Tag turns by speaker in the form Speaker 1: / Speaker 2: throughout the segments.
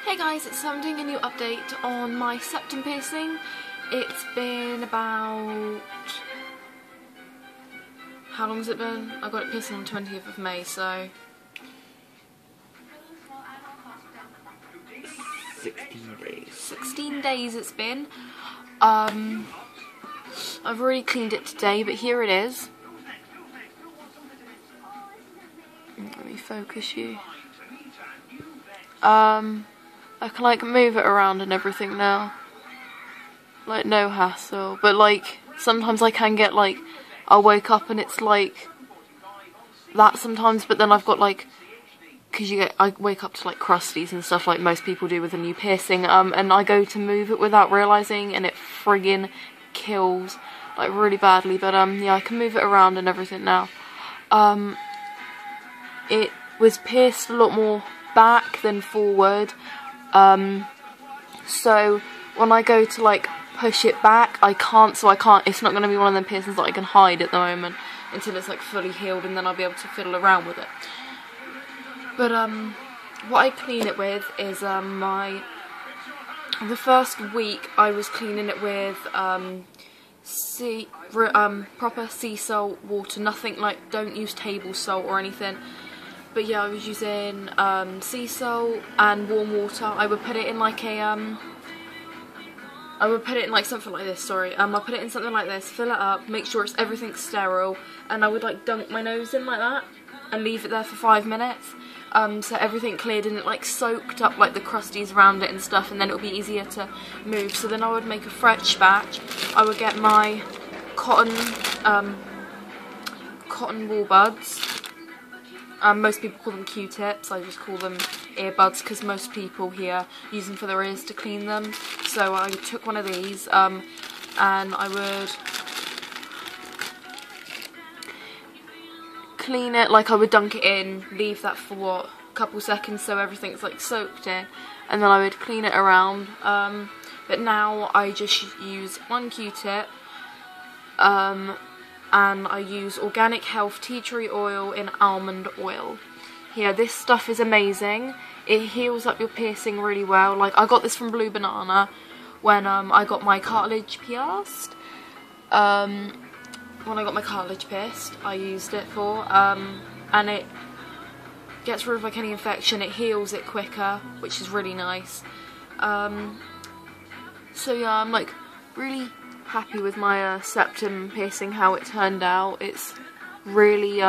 Speaker 1: Hey guys, so I'm doing a new update on my septum piercing. It's been about... how long has it been? I got it pierced on the 20th of May, so...
Speaker 2: 16 days.
Speaker 1: 16 days it's been. I've already cleaned it today, but here it is. Let me focus you. I can like move it around and everything now. Like no hassle. But like sometimes I can get like I'll wake up and it's like that sometimes, but then I've got like, because I wake up to like crusties and stuff like most people do with a new piercing, and I go to move it without realising and it friggin' kills like really badly. But yeah, I can move it around and everything now. It was pierced a lot more back than forward, so when I go to like push it back I can't, it's not going to be one of them piercings that I can hide at the moment until it's like fully healed, and then I'll be able to fiddle around with it. But what I clean it with is the first week I was cleaning it with proper sea salt water, nothing like, don't use table salt or anything. But yeah, I was using sea salt and warm water. I would put it in like a something like this, sorry. I put it in something like this, fill it up, make sure everything's sterile, and I would like dunk my nose in like that and leave it there for 5 minutes. So everything cleared and it like soaked up like the crusties around it and stuff, and then it would be easier to move. So then I would make a fresh batch. I would get my cotton wool buds. Most people call them Q-tips, I just call them earbuds because most people here use them for their ears to clean them. So I took one of these and I would clean it, like I would dunk it in, leave that for what, a couple seconds so everything's like soaked in, and then I would clean it around. But now I just use one Q-tip, and I use Organic Health tea tree oil in almond oil. Yeah, this stuff is amazing. It heals up your piercing really well. Like I got this from Blue Banana when I got my cartilage pierced. When I got my cartilage pierced, I used it for, and it gets rid of like any infection. It heals it quicker, which is really nice. So yeah, I'm like really happy with my septum piercing, how it turned out. It's really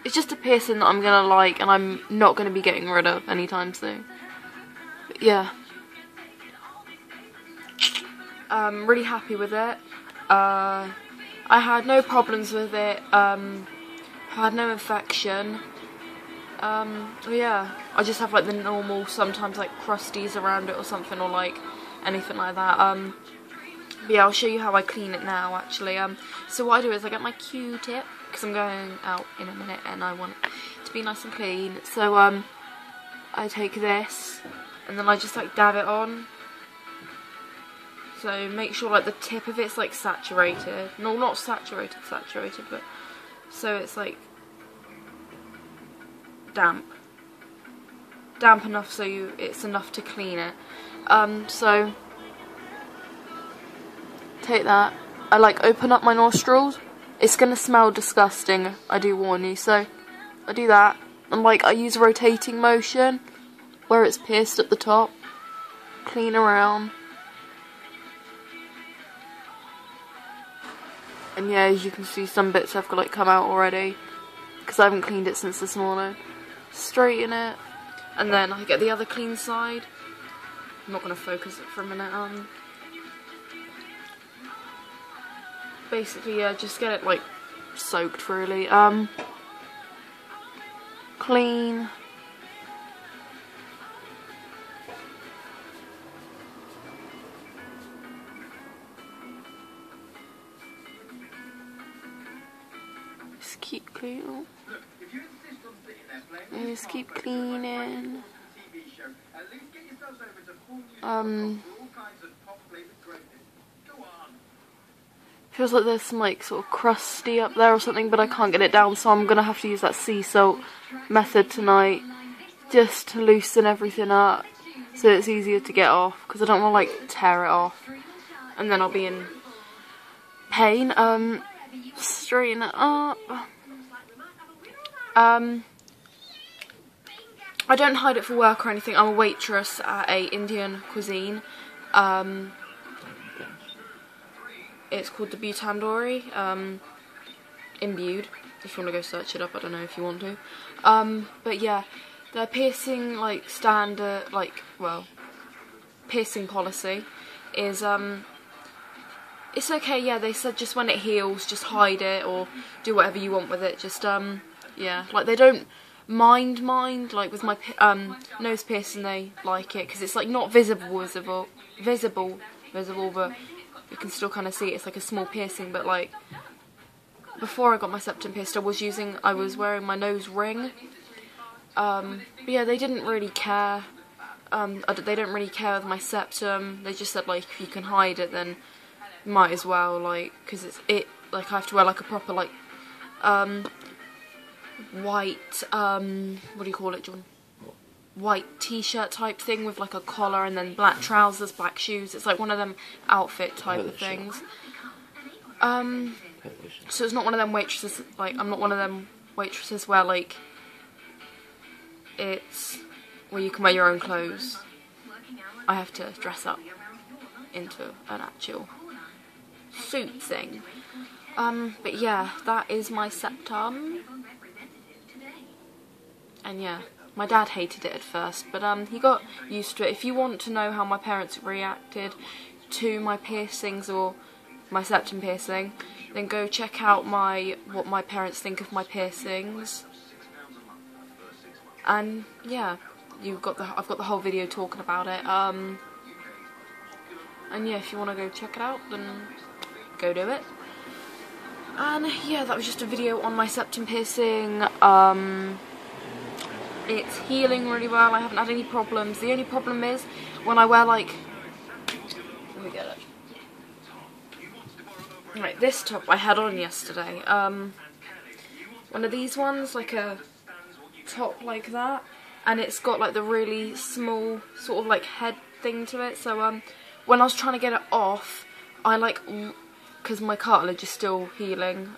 Speaker 1: it's just a piercing that I'm gonna like and I'm not gonna be getting rid of anytime soon. But yeah, really happy with it. I had no problems with it. Had no infection. Yeah, I just have like the normal sometimes like crusties around it or something, or like anything like that. But yeah, I'll show you how I clean it now actually. So what I do is I get my Q-tip, because I'm going out in a minute and I want it to be nice and clean. So I take this and then I just like dab it on. So make sure like the tip of it's like saturated. No, not saturated, but so it's like damp enough so it's enough to clean it. So take that, I like open up my nostrils. It's gonna smell disgusting, I do warn you. So I do that, and like I use rotating motion where it's pierced at the top, clean around. And yeah, as you can see, some bits have like come out already because I haven't cleaned it since this morning. Straighten it, and then I get the other clean side. I'm not gonna focus it for a minute. Basically, yeah, just get it like soaked really. Clean. Just keep cleaning. Just keep cleaning. Feels like there's some like sort of crusty up there or something, but I can't get it down, so I'm gonna have to use that sea salt method tonight just to loosen everything up. so it's easier to get off, because I don't want to like tear it off and then I'll be in pain. Straighten it up. I don't hide it for work or anything. I'm a waitress at a Indian cuisine. It's called the Tandoori, Imbued, if you want to go search it up. I don't know if you want to. But yeah, their piercing, like, standard, like, well, piercing policy is, it's okay, yeah, they said just when it heals, just hide it, or do whatever you want with it, just, yeah, like, they don't mind, like, with my, nose piercing, they like it, because it's, like, not visible, but you can still kind of see it. It's like a small piercing, but, like, before I got my septum pierced, I was wearing my nose ring. But yeah, they didn't really care. They don't really care with my septum. They just said, like, if you can hide it, then might as well, like, because like, I have to wear, like, a proper, like, white, what do you call it, John? White t-shirt type thing with, like, a collar and then black trousers, black shoes. It's like one of them outfit type of things. So it's not one of them waitresses, like, I'm not one of them waitresses where, like, it's where you can wear your own clothes. I have to dress up into an actual suit thing. But yeah, that is my septum. And yeah, my dad hated it at first, but he got used to it. If you want to know how my parents reacted to my piercings or my septum piercing, then go check out what my parents think of my piercings. And yeah, I've got the whole video talking about it. And yeah, if you want to go check it out, then go do it. And yeah, that was just a video on my septum piercing. It's healing really well. I haven't had any problems. The only problem is when I wear, like, let me get it. Right, this top I had on yesterday. One of these ones, like a top like that, and it's got, like, the really small sort of, like, head thing to it. So when I was trying to get it off, I, like, because my cartilage is still healing,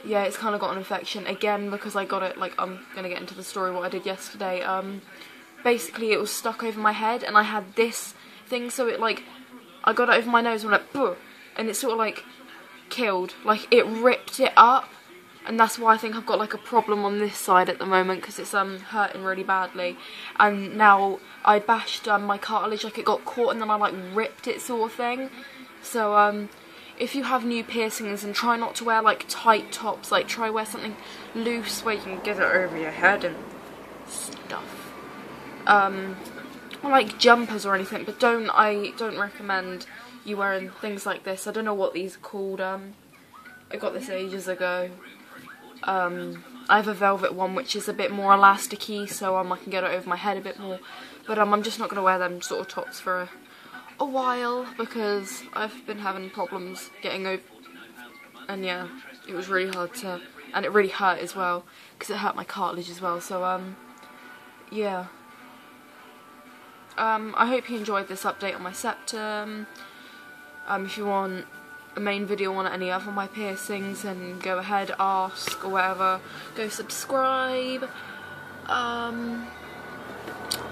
Speaker 1: yeah, it's kind of got an infection again because I got it, like, I'm gonna get into the story what I did yesterday. Basically it was stuck over my head and I had this thing, so it, like, I got it over my nose and went like, and it sort of, like, killed, like, it ripped it up, and that's why I think I've got, like, a problem on this side at the moment, because it's hurting really badly. And now I bashed my cartilage, like, it got caught and then I, like, ripped it sort of thing. So if you have new piercings, and try not to wear, like, tight tops, like, try wear something loose where you can get it over your head and stuff. Or, like, jumpers or anything, but I don't recommend you wearing things like this. I don't know what these are called. I got this ages ago. I have a velvet one which is a bit more elasticy, so I can get it over my head a bit more. But I'm just not going to wear them sort of tops for a while, because I've been having problems getting over, and yeah, it was really hard to, and it really hurt as well, because it hurt my cartilage as well. So yeah, I hope you enjoyed this update on my septum. If you want a main video on any other of my piercings, then go ahead, ask, or whatever. Go subscribe.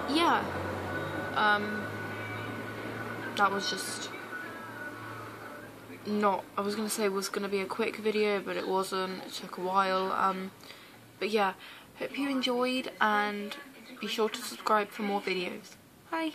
Speaker 1: Yeah. That was just not, I was going to say it was going to be a quick video, but it wasn't. It took a while. But yeah, hope you enjoyed, and be sure to subscribe for more videos. Bye.